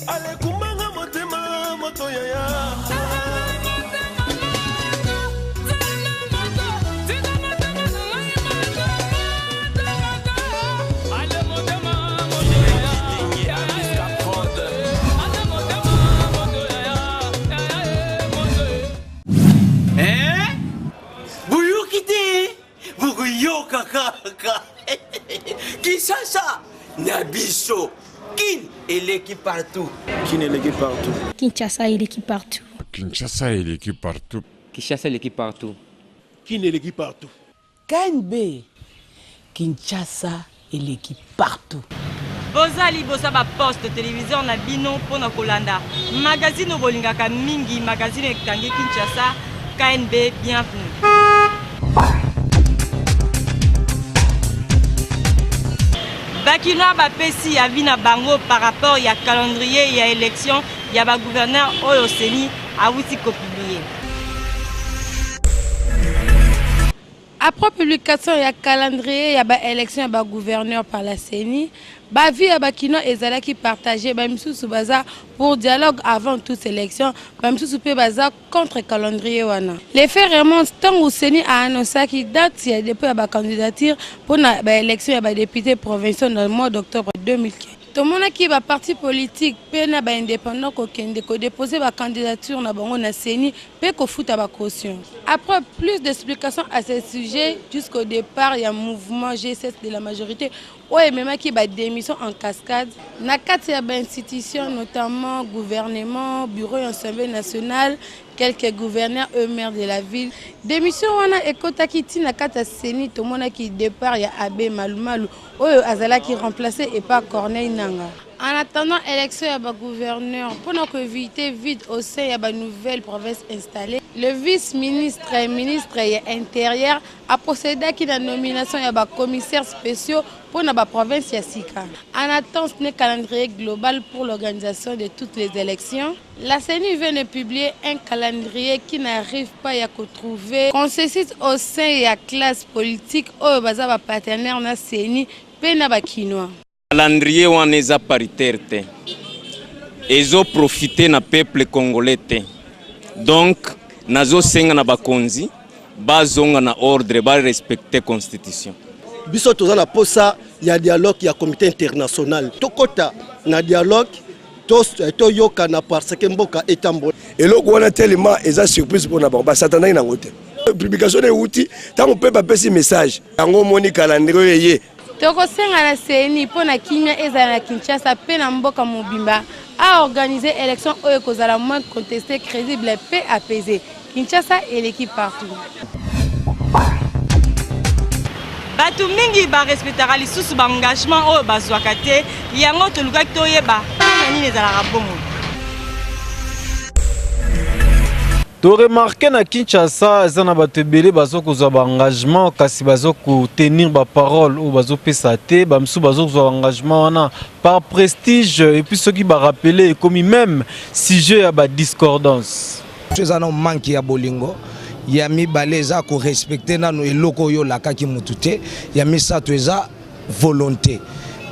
Ale kumanga motema moto yaya. Kinshasa, Nabiso, Kin et l'équipe partout. Kin et l'équipe partout. Kinshasa et l'équipe partout. Kinshasa et l'équipe partout. Kinshasa et l'équipe partout. Kin et l'équipe partout. KNB, Kinshasa et l'équipe partout. Bozali Bosaba Poste Télévision na bino pona kolanda. Magazine Bolingaka mingi, magazine Ekangi Kinshasa, KNB, bienvenue. Bakinois bapesi ya vina bango par rapport à calendrier ya élection ya ba gouverneur oyo seni a wisi ko publier. Après publication ya calendrier ya ba élection ya ba gouverneur par la CENI, ba vie ya bakino ezala ki partager ba misusu baza pour dialogue avant toute élection, ba misusu pe baza contre calendrier wana. Les faits remontent tant où CENI a annoncé qui date ya depuis ba candidature pour na ba élection ya ba député provincial dans le mois d'octobre 2015. Tout le monde qui va parti politique, pe na ba indépendant ko kende ko déposer ba candidature na bango na CENI, pe ko futa ba caution. Après plus d'explications à ce sujet, jusqu'au départ, il y a un mouvement G7 de la majorité, ouais, même qui va démission en cascade. Na quatre institutions, notamment gouvernement, bureau et assemblée nationale, quelques gouverneurs, eux maires de la ville. Démission wana ekota kiti na kata CENI, tout le monde qui départ, il y a Abbé Malumalu, ouais, Azala qui remplacé et pas Corneille Nanga. En attendant l'élection, il y a un gouverneur. Pour nous éviter vide au sein, il y a une nouvelle province installée. Le vice-ministre et ministre intérieur a procédé à la nomination de commissaires spéciaux pour la province Yassika. En attendant ce calendrier global pour l'organisation de toutes les élections, la CENI vient de publier un calendrier qui n'arrive pas à trouver consensus au sein de la classe politique ou de partenaire de la CENI et de la Kinois. Calendrier wana paritaire te. Ezo profiter na peuple congolais te. Donc nazo senga na bakonzi bazonga na ordre ba respecter constitution. Biso toza na posa ya dialogue ya comité international. Tokota na dialogue to yoka na parce que mboka etambo. Eloko wana tellement eza surprise pour na ba satana na ngote. Publication de outil tant on peut pas passer message. Yango moni calendrier ye. Tokosenga na CENI pour na kimia ezala na Kinshasa pe na mboka mobimba a organisé élection oyo kozala moins contestée, crédible et apaisée. Kinshasa et l'équipe partout. Batu mingi ba respectera lisusu ba engagement oyo bazwaka te yango tolukaki toyeba nani ezalaka bongo. To remarquer na Kinshasa za na bato ebele bazo kozwa ba engagement kasi bazo ko tenir ba parole ou bazo pesa te ba msu bazo kozwa engagement wana par prestige et puis ceux qui ba rappeler comme même sujet ya ba discordance. Tozana manki ya bolingo ya mibale eza ko respecter nanu eloko yo lakaki mutu te ya misato eza volonté.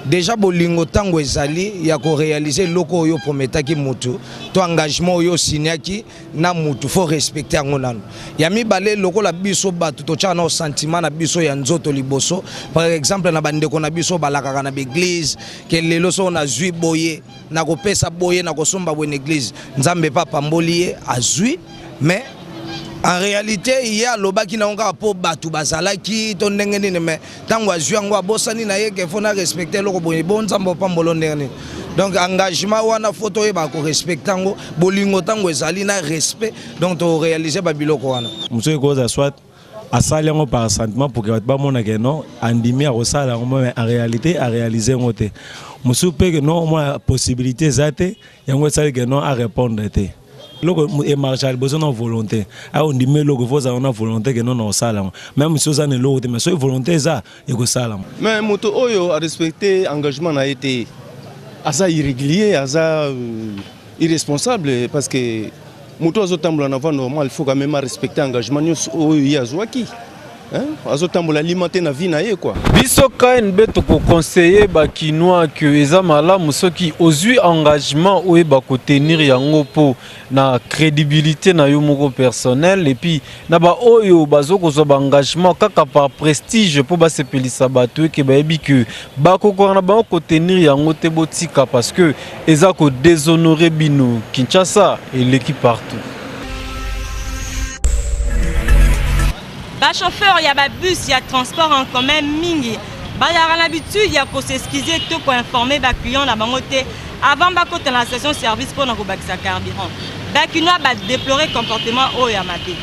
Déjà bolingo tango ezali ya ko réaliser loko yo prometaki mutu to engagement yo signaki na mutu faut respecter yango nanu ya mibale loko la biso batu to tcha na sentiment na biso ya nzoto liboso par exemple na bandeko na biso balakaka na église ke lelo so na zui boye na ko pesa boye na ko somba bo église nzambe papa mbolié azui mais en réalité, il y a l'oba qui n'a pas pour battu basala qui ton n'engeni mais tant que je suis bosani na ye qu'il faut respecter le bon zambo pambolone. Donc engagement wana photo e ba ko respectango bolingo tango ezali na respect donc to réaliser ba biloko wana. Monsieur Goza soit à salango par sentiment pour que ba mona que non andimi a rosala mais en réalité à réaliser ngote. Monsieur pe que non moi possibilité zate yango sala que non à répondre te. Logo et marchal besoin de volonté. Ah on dit mais logo faut avoir une volonté que non salam. Même si ça ne logo mais soit volonté ça et que salam. Mais moto oyo a respecté engagement a été asa irrégulier, asa irresponsable parce que moto azo tambula na normal il faut quand même respecter engagement oyo ya zwaki. azotambola alimenter na vie na ye quoi. Biso KNB toko conseiller ba kinois que eza malamu soki ozui engagement ou ba ko tenir yango po na crédibilité na yo moko personnel et puis na ba oyo bazoko zo ba engagement kaka par prestige po ba sepelisa bato ke ba yebi que ba ko na ba ko tenir yango te botika parce que eza ko déshonorer bino Kinshasa et l'équipe partout. Ba chauffeur ya ba bus ya transport en commun mingi ba ya l'habitude ya ko s'excuser tout pour informer ba client na bango te avant ba ko la station service pour na ko bakisa carburant ba kinoa ba déplorer comportement o ya mabe.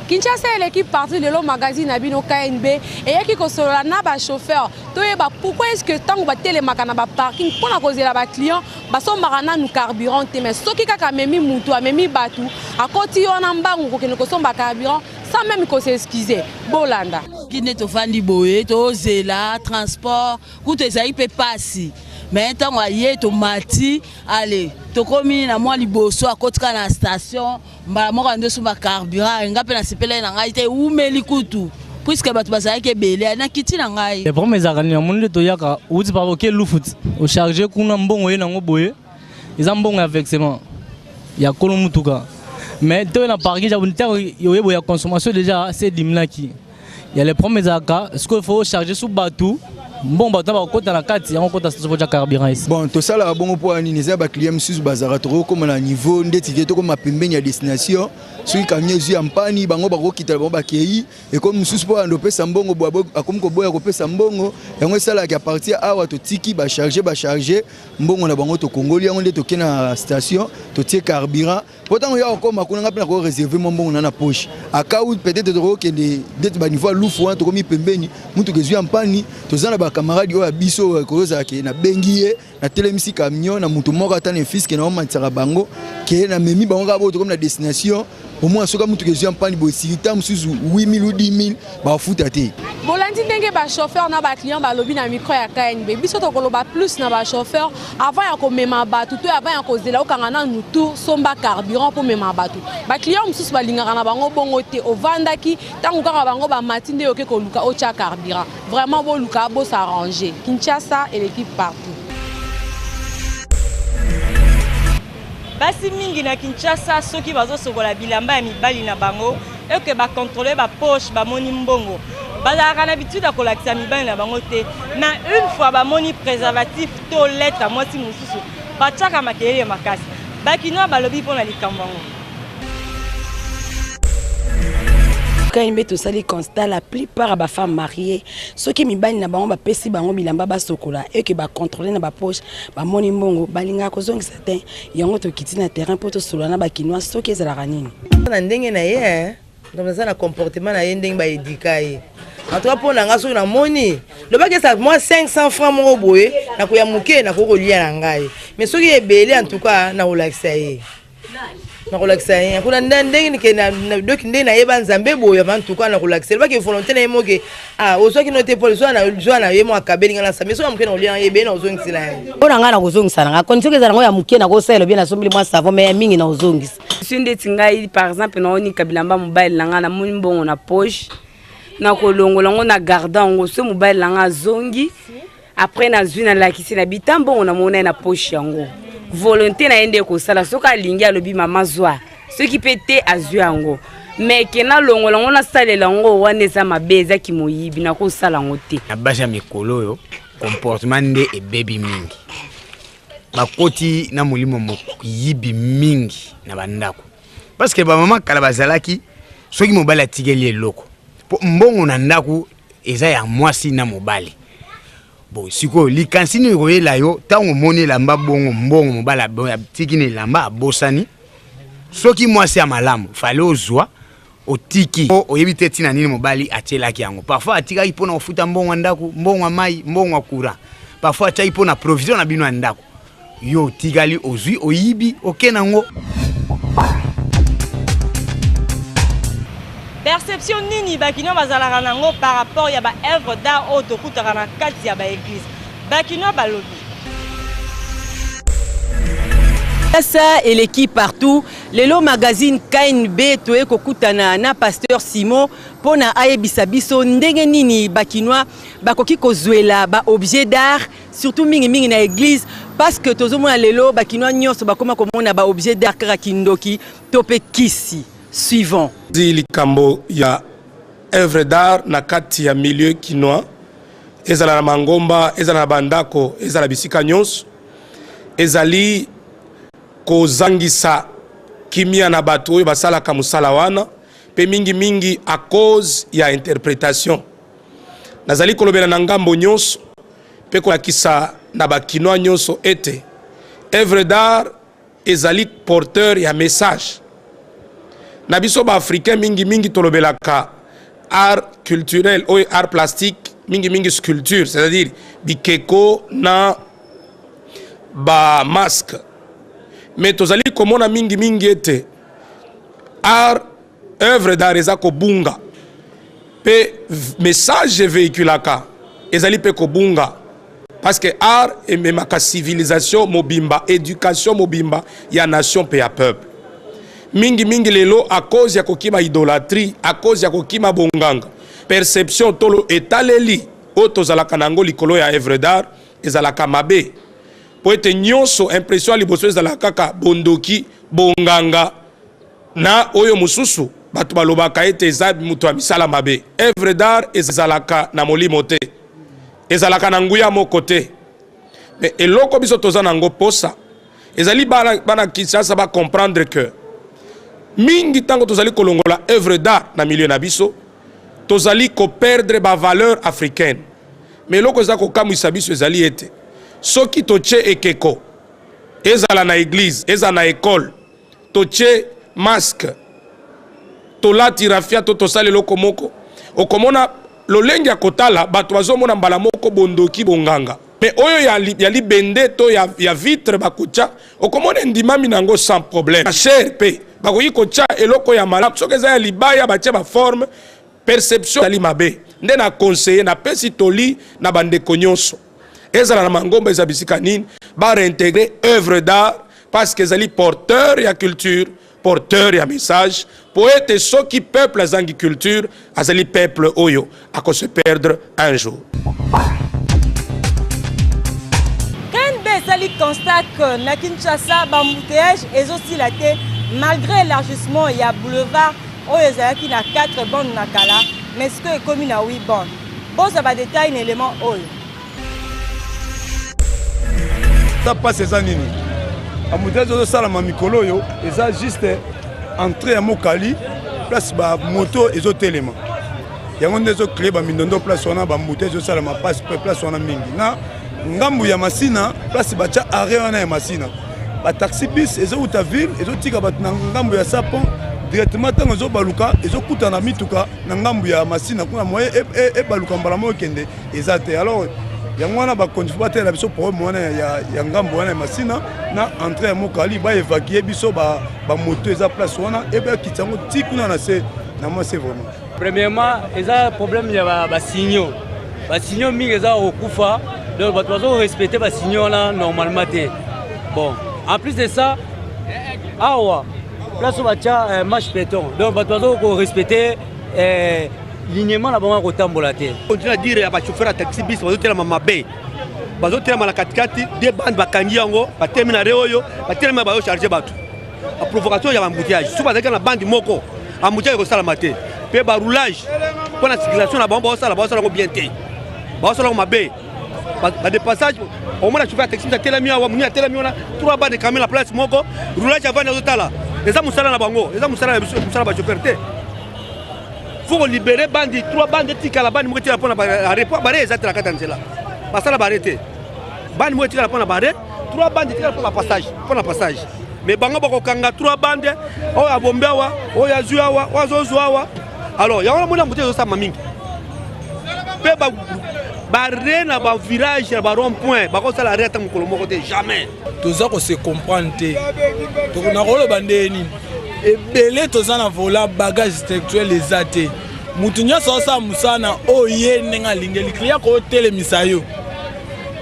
Kinshasa l'équipe partie de l'eau magazine à Bino KNB et qui consola na ba chauffeur to yeba pourquoi est-ce que tant ba télémaka na ba parking pour na causer la ba client ba so marana nous carburant te mais soki kaka memi mutu amemi batu akoti yona mbangu ko kene ko somba carburant sans même ko s'excuser bolanda kine to fandi boye to zela transport kuto ezai pe passer mais tant aye to mati allez to komi na moi liboso akotika na station mbala moko ndo sumba carburant ngape na sepela na ngai te umeli kutu puisque bato bazali ke belé na kiti na ngai les premiers arani monde to yaka uti pa boke lufuti o charger kuna mbongo ye nango boye ils ont bon versement ya kolo mutuka mais to na parking ja bonita yo yebo ya consommation déjà c'est dimnaki il y a les premiers arca ce qu'il faut charger sous bateau. Bon, bah, on compte la carte, on compte la carburant ici. Bon, tout ça là, bon, pour analyser les clients sur bazar, comme on a niveau, on décide comme ma pembeni à destination, celui qui a mis en pani, bango bango qui t'a bon bakéi, et comme sous pour un dopé sambongo, comme qu'on boit dopé sambongo, et on est ça là qui appartient à votre tiki, bah charger, bon on a bango to Congolais, on est toqué dans la station, to tirer carburant. Pourtant on y a encore ma qu'on a pas réservé mon bon on a poche. À cas où peut-être que des bas niveau loufou, to comme pembeni, mutu que en pani, to zana camarade yo abiso koza ke na bengiye na telemisi camion na mutu moko atane fils ke na omantsaka bango ke na memi bango ka boto comme na destination au moins soka mutu ke zo ampani bo sirita mususu 8000 ou 10000 ba futa te bolandi ndenge ba chauffeur na ba client ba lobi na micro ya KNB biso to koloba plus na ba chauffeur avant ya ko mema batu to avant ya ko zela okanga na mutu somba carburant pour mema batu ba client mususu ba lingaka na bango bongo te ovandaki tangu kaka bango ba matinde yoke ko luka o cha carburant vraiment bo luka bo s'arranger Kinshasa et l'équipe partout. Basi mingi na Kinshasa soki bazo sokola bilamba ya mibali na bango et que ba contrôler ba poche ba moni mbongo bazaka na habitude ya kolakisa mibali na bango te na une fois ba moni préservatif to lettre mwasi mususu bachaka makelele makasi bakinoa balobi pona likambango. KNB to sali constat la plupart ba femmes mariées ceux qui mibali na bango ba pesi bango bilamba ba sokola et que ba contrôler na ba poche ba moni mbongo balinga ko zongi certain yango to kiti na terrain pour to solo na ba kinois ceux qui ezala kanini na ndenge na ye donc ça na comportement na ye ndenge ba éduquer en tout cas pour na ngaso na moni le ba que ça moi 500 francs mo boye na ko ya muke na ko lia na ngai mais ceux qui est belé en tout cas na relaxa ye na relaxa ye kuna ndenge ni ke na doki ndenge na ye ba nzambe boye avant tout cas na relaxa ba ke volonté na ye mo ke ah oso ki note police na ye mo akabeli ngala sa mais so muke na lia ye be na ozongisi na ye ona ngana kozongisa na condition ke za ngo ya muke na ko selo bien na sombili moi savon mais mingi na ozongisa sinde tingai par exemple na oni kabilamba mobile langa na moni mbongo na poche na kolongola ngo na garda ngo so mobile langa zongi après na zwi na lakisi na bitambo ngo na mona na poche yango volonté na ende ko sala soka lingi alobi mama zwa ce qui pété azwi yango mais ke na longola ngo na salela ngo wane za mabeza ki moyibi na ko sala ngo te na basha mikolo yo comportement nde e baby mingi bakoti na mulimo moyibi mingi na bandako parce que ba mama kala bazalaki soki mobali atigeli eloko po mbongo na ndako eza ya mwasi na mobali bon siko likansini royela yo tango moni lamba bongo mbongo mobala tikini lamba abosani soki mwasi ya malamu fale ozwa otiki oyebite tina nini mobali atelaki yango parfois atikaki pona ofuta mbongo ndako mbongo mai mbongo kura parfois atai pona provision na bino ndako yo tigali ozwi oyibi okenango. Perception nini bakino bazalaka nango par rapport ya ba œuvre d'art auto kutaka na kati ya ba église bakino balobi Ça et l'équipe partout. Lelo magazine KNB toé kokutana na pasteur Simon pona ayebisa biso ndenge nini bakinois bakoki kozwela ba objet d'art surtout mingi na église parce que tozomona lelo bakinois nyonso bakoma komona ba objet d'art kaka kindoki tope kisi suivant. Likambo ya œuvre d'art na kati ya milieu kinois ezala na mangomba ezala na bandako ezala bisika nyonso ezali kozangisa kimia na bato oyo basalaka musala wana pe mingi à cause ya interprétation nazali kolobela na ngambo nyonso pe kolakisa na bakinois nyonso ete œuvre d'art ezali porteur ya message na biso ba africain mingi tolobelaka art culturel ou art plastique mingi sculpture c'est-à-dire bikeko na ba masque mais tozali komona mingi ete art œuvre d'art ezako bunga pe message véhiculaka ezali pe ko bunga parce que art ememaka civilisation mobimba éducation mobimba ya nation pe ya peuple mingi lelo à cause ya kokima idolâtrie à cause ya kokima bonganga perception tolo etaleli o tozalaka nango likolo ya œuvre d'art ezalaka mabe po ete nyonso impression liboso ezalaka kaka bondoki bonganga na oyo mususu batu balobaka ete eza mutu ya misala mabe œuvre d'art ezalaka na molimo te ezalaka na nguya moko te mais eloko biso toza nango posa ezali bana Kinshasa ba comprendre que mingi tango tozali kolongola œuvre d'art na milieu na biso tozali ko perdre ba valeur africaine mais loko za ko kamwisa biso ezali ete soki toche ekeko ezala na église ezala na école toche masque tolati rafia to tosale loko moko okomona lolenge ya kotala bato bazomona mbala moko bondoki bonganga mais oyo ya libende to ya vitre bakucha okomona ndimami nango sans problème cher pe bakoyi kocha eloko ya malamu soki eza ya libaya batia ba forme perception ali mabe nde na conseiller na pesi toli na bandeko nyonso ezala na mangomba eza bisika nini ba réintégrer œuvre d'art parce que ezali porteur ya culture porteur ya message poète soki peuple azangi culture azali peuple oyo ako se perdre un jour. Sali constate que na Kinshasa bambouteillage ezosila te malgré l'élargissement il y a boulevard oyo ezalaki na 4 bandes na kala mais ce que ekomi na 8 bandes boza ba détail na élément oyo ça passe eza nini embouteillage ezosalama mikolo oyo eza juste entrée ya mokali place ba moto ezotelema yango nde ezocrée bamindondo place wana bambouteillage ezosalama place wana mingi na ngambu ya masina place bacha arrêt wana ya masina ba taxi bis ezouta ville ezotika bat na ngambu ya sapon directement tango ezobaluka ezokuta na mituka na ngambu ya masina kuna moye ebaluka mbala mo kende ezate alors yango wana ba konfirmer la biso problème wana ya ngambu wana ya masina na entrée ya mokali ba évacuer biso ba moto eza place wana ba kitango tikuna na se na moi c'est vraiment premièrement eza problème ya ba signaux mingi eza okufa. Donc, vous devez respecter les signaux normalement. Bon, en plus de ça, place où il y a un match péton. Donc, vous devez respecter l'alignement de la route. On continue à dire que les chauffeurs de taxi bis sont mabé. Ils sont dans la katikati, des bandes bakangi yango, ba terminer reoyo, ba terminer ba charger batu. La provocation ya embouteillage. Sous parce que la bande moko, embouteillage ko sala maté. Pe ba roulage pour la circulation la bombe sala bien té. Ba sala mabé. Ba de passage au moins la chauffeur taxi ta telemi wa munya telemi ona 3 bandes de camion la place moko, roulage avant na zotala. Les amusala na bango, les amusala ba chauffeur té. Faut libérer bandi 3 bandes de tika la bande moko pour na report bare ezatela katanzela. Pasala barete. Bande moko tika pour na bare, 3 bandes tika pour la passage. Mais bango bako kanga 3 bandes, o ya bombewa, o ya zuawa, o zozuawa. Alors, ya wana mona mbote zo mingi. Pe ba barre na ba virage na ba rond-point, bako sala arrêter mukolo moko te jamais. Toza ko se comprendre te. To na rolo bandeni. Ebele toza na vola bagage intellectuel ezate. Mutu nyonso sa musana oye nenga lingeli kliya ko telemisa yo.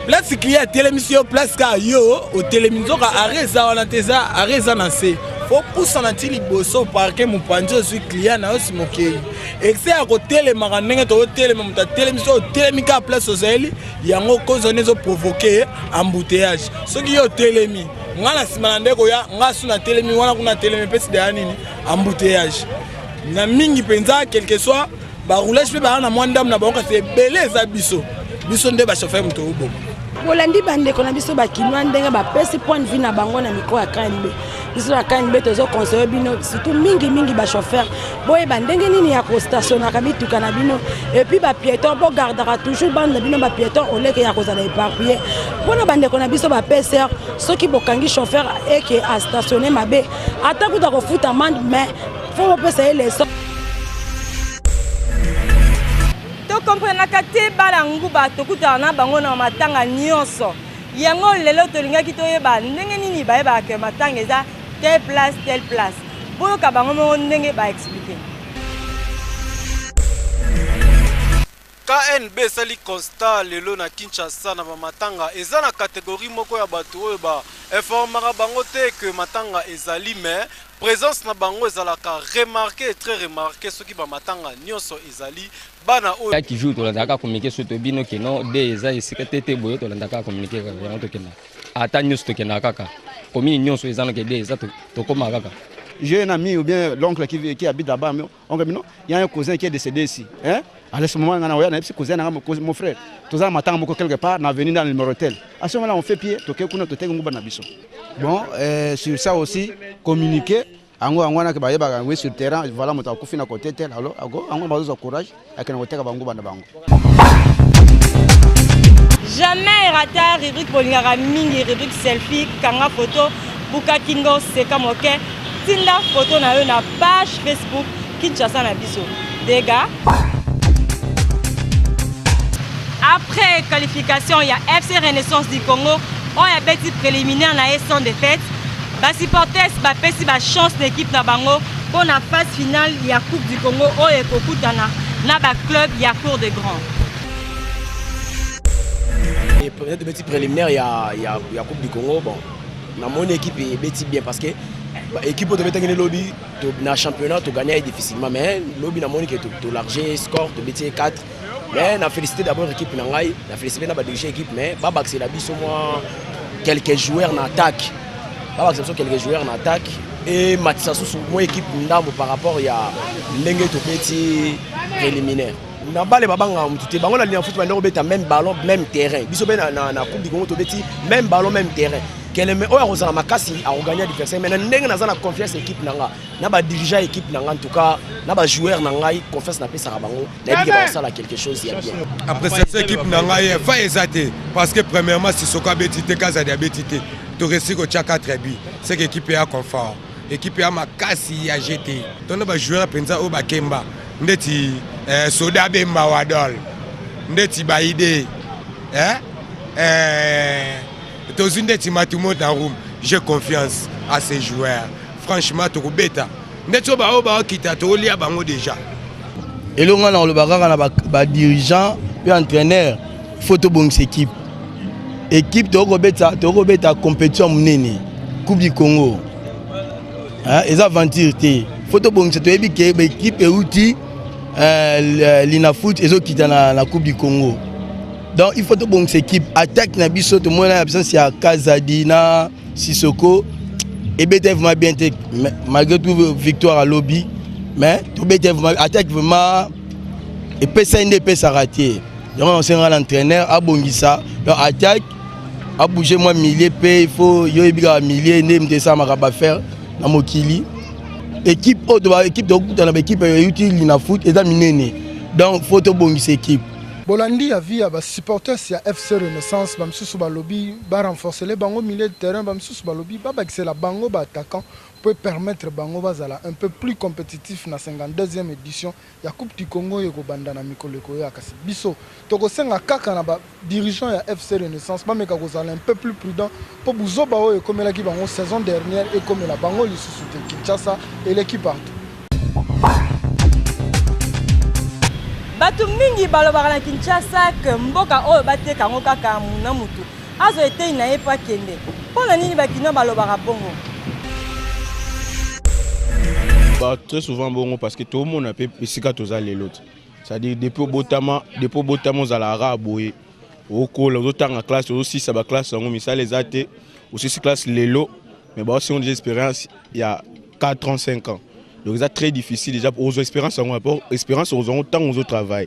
place client télémission place ka yo au télémission ka areza wana teza areza na se faut pousser na tili boso parquet mon panjo sur client na osi mokei excès à côté les maranenge to télé mon télémission télémika place sociale yango cause on ezo provoquer embouteillage ce qui yo télémi ngana simalande ko ya ngasu na télémi wana kuna télémi pesi de nini embouteillage na mingi penza quelque soit ba roulage pe ba na mwandam na bango c'est belé za biso nde ba chauffeur moto ubo bolandi bandeko na biso bakinwa ndenge bapesi point de vue na bango na micro ya KNB biso na KNB tozo conseiller bino surtout mingi ba chauffeur boye bandenge nini ya kostationnaka bituka na bino et puis ba piéton bo gardera toujours bande bino ba piéton au leke ya kozala éparpillé bona bandeko na biso ba PCR soki bokangi chauffeur et que a stationner mabe ata kuta ko futa amende mais faut pesa les comprenaka te bala nguba tokutana na bango na matanga nyonso yango lelo tolingaki toyeba ndenge nini bayebaka matanga eza telle place boyoka bango mo ndenge ba expliquer KNB sali constat lelo na Kinshasa na matanga eza na catégorie moko ya bato oyo ba informara bango te que matanga ezali mais présence na bango ezalaka remarqué très remarqué ce qui ba matanga nyonso ezali bana oyo qui joue to landaka communiquer sur to bino ke non de eza esika tete boyo to landaka communiquer ka vraiment to kena ata nyonso to kena kaka commune nyonso eza na ke de eza to koma kaka. J'ai un ami ou bien l'oncle qui habite là-bas, il y a un cousin qui est décédé ici. Hein? À ce moment, il y a un cousin, mon frère. Tout ça, m'attend quelque part, on est venu dans le numéro tel. À ce moment-là, on fait pied, bon, sur ça aussi, communiquer. On a sur le terrain, voilà, on a fait un côté tel, alors, on a besoin de courage, jamais raté rubrique Bolingara mingi, rubrique selfie, kanga photo, buka kingo, seka moke. Tinda photo na yo na page Facebook Kinshasa na biso. Dégâts. Après qualification, il y a FC Renaissance du Congo. On y a petit préliminaire na sans défaite. Ba supporters ba pesi ba chance l'équipe na bango pour la phase finale il y a Coupe du Congo o e kokutana na ba club il y a Cour des Grands. Et peut-être petit préliminaire il y a Coupe du Congo bon. Na mon équipe est petit bien parce que l'équipe de Betangene lobby dans le championnat tu gagnes difficilement mais lobby na moni que tu larger score tu bêtis 4 mais na féliciter d'abord l'équipe na ngai na féliciter na ba diriger équipe mais ba c'est la biso moi quelques joueurs en attaque ba c'est quelques joueurs en attaque et Matissa sous mon équipe ndambo par rapport il y a ndenge to bêtis préliminaire na bale babanga mutute bango na ligne foot ba ndobeta même ballon même terrain biso be na coupe du Congo to bêtis même ballon même terrain keleme oya kozala makasi a gagner adversaire mais ndenge naza na confiance équipe nanga na ba dirigeant équipe nanga en tout cas na ba joueur nanga confiance na pesa bango na diga ba sala quelque chose ya bien après cette équipe nanga fa ezate parce que premièrement si soka betité kaza dia betité to resi ko chaka très bien c'est que équipe ya confort équipe ya makasi ya jeté tona ba joueur penza o ba kemba ndeti soda bemba wadol ndeti ba idée j'ai confiance à ces joueurs. Franchement, tu bêta. Neto ba oba kita to lia bango déjà. Et là on le bagara na dirigeant et entraîneur photo bon équipe. Équipe to bêta compétition munene. Coupe du Congo. Hein, les aventures té. Photo bon c'est équipe et outil l'inafoot et qui dans la Coupe du Congo. Donc il faut que bon équipe attaque na biso to moi na absence ya Kazadina Sissoko et BTF m'a bien malgré tout victoire à lobby mais to BTF attaque vraiment et PSNDP ça raté. Donc on s'est rendu l'entraîneur à Bongissa donc attaque a bouger moi millier il faut yo ibiga millier ndem ça m'a faire na mokili équipe équipe dans l'équipe utile na foot et dans minene donc faut to Bongissa équipe. Bolandi a vu à supporters ya FC Renaissance bamsusu ba lobby ba renforcer les bango milieu de terrain bamsusu ba lobby ba c'est la bango ba attaquant peut permettre bango bazala un peu plus compétitif na 52e édition ya Coupe du Congo yeko banda na mikolo ko ya kasi biso toko senga kaka na ba dirigeant ya FC Renaissance ba meka kozala un peu plus prudent pour buzoba oyo comme la ki bango saison dernière et comme la bango lisusu te Kinshasa et l'équipe partout. bato mingi balobaka na Kinshasa ke mboka oyo bateka ngo kaka na mutu azo ete na ye pa kende mpona nini bakino balobaka bongo. Très souvent bongo parce que tout le monde a pu esika toza lelo, c'est-à-dire depuis botama ozalaka boye okola ozotanga classe ozosisa ba classe yango misala ezate osisi classe lelo mais ba aussi on a des expériences il y a 4 ans 5 ans, donc c'est très difficile déjà aux expériences en rapport expérience aux temps aux travail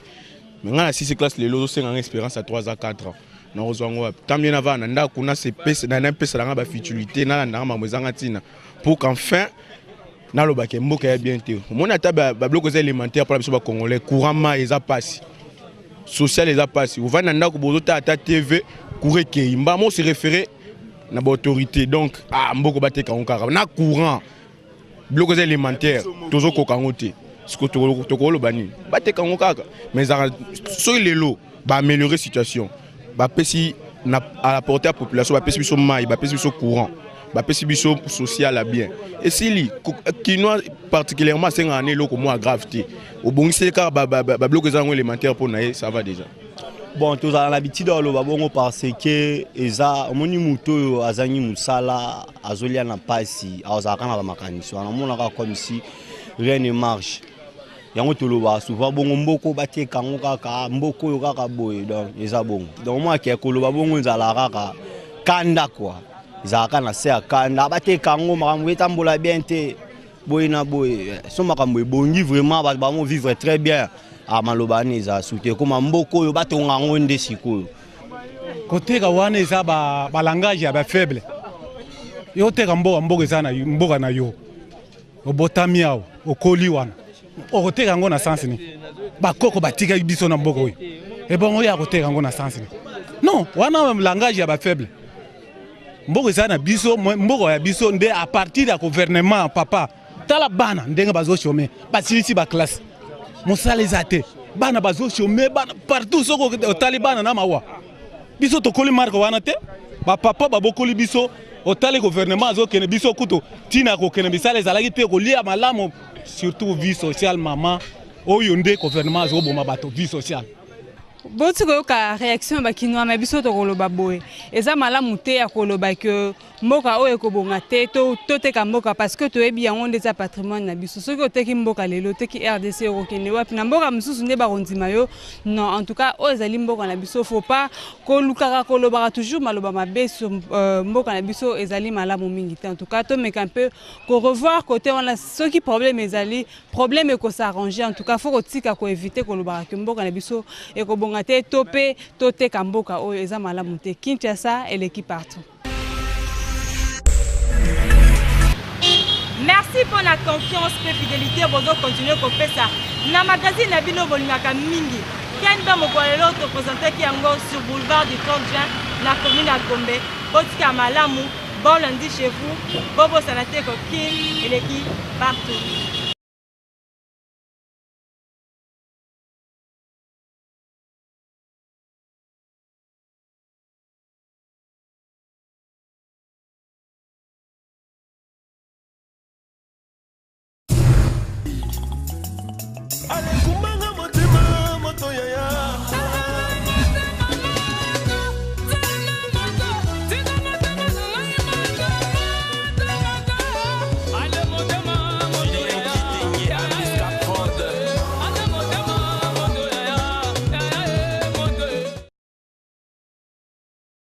maintenant la 6 classe lelo zo 5 ans expérience à 3 à 4 ans na ozwango tant bien avant nda kuna se pesa na pesa nga ba futilité na nda mamwezanga tina pour qu'enfin na lobake mboka ya bien te mona ta ba bloc élémentaire pour la biso ba congolais couramment eza passe social eza passe ou va na ndako bozota ata TV kureke imba mo se référer na ba autorité donc mboko bateka onkara na courant bloc élémentaire tozo kokango te siko tokolo bani bateka onkaka mais so lelo ba améliorer situation ba pesi na à la portée à la population ba pesi biso mai ba pesi biso courant ba pesi biso social à bien et si qui nous particulièrement 5 années loko moi gravité au bon c'est car ba bloc élémentaire pour naé ça va déjà. Bon tous à l'habitude de lo bongo parce que eza moni muto azangi musala azolia na pasi azaka na ba makanisi on mona comme si rien ne marche yango toloba souvent bongo mboko bateka ngo kaka mboko yo kaka boy donc eza bongo donc moi qui koloba bongo nzala kaka kanda quoi zaka na se akanda bateka ngo makambo etambola bien te boy na boy so makambo ebongi vraiment ba mo vivre très bien a malobani za souté comme mboko yo batonga ngo nde sikoyo koteka wana eza ba langage ya ba faible yo teka mboko eza na mboka na yo obotami awo okoli wana okoteka ngo na sens ni bakoko batika biso na mboko oyo ebongo ya koteka ngo na sens ni non wana langage ya ba faible mboko eza na biso mboko ya biso nde à partir ya gouvernement papa tala bana ndenge bazo chômer basilisi ba classe mosala eza te bana bazo chômer bana partout soko otali bana na mawa biso tokoli marque wana te ba papa babokoli biso otali gouvernement azokene biso kuto tina kokene bisala ezalaki te kolia malamu surtout vie sociale maman oyo nde gouvernement azoboma bato vie sociale. Boti koyoka réaction bakinoa ma biso to koloba boye eza malamu te ya koloba ke mboka oyo ekobonga te toteka mboka parce que toyebi yango ndeza patrimoine na biso soki oteki mboka lelo oteki RDC okende wapi na mboka mosusu nde bakondima yo non en tout cas oyo ezali mboka na biso faut pas kolukaka kolobaka toujours maloba mabe sur mboka na biso ezali malamu mingi te en tout cas tomeka un peu ko revoir côté wana soki problème ezali problème ekosarranger en tout cas faut kotika ko éviter kolobaka ke mboka na biso ekobonga te topé toteka mboka oyo eza malamu te. Kinshasa et l'équipe partout. Merci pour la confiance et fidélité. Vous continuez à faire ça. Dans le magazine, Nabino Bolimaka Mingi. Ken ba mokolelo to présenter qui yango sur boulevard du 30 juin, la commune à Gombe. Botika Malamu, bon lundi chez vous. Bobo Sanate Kokin et l'équipe partout. Allez,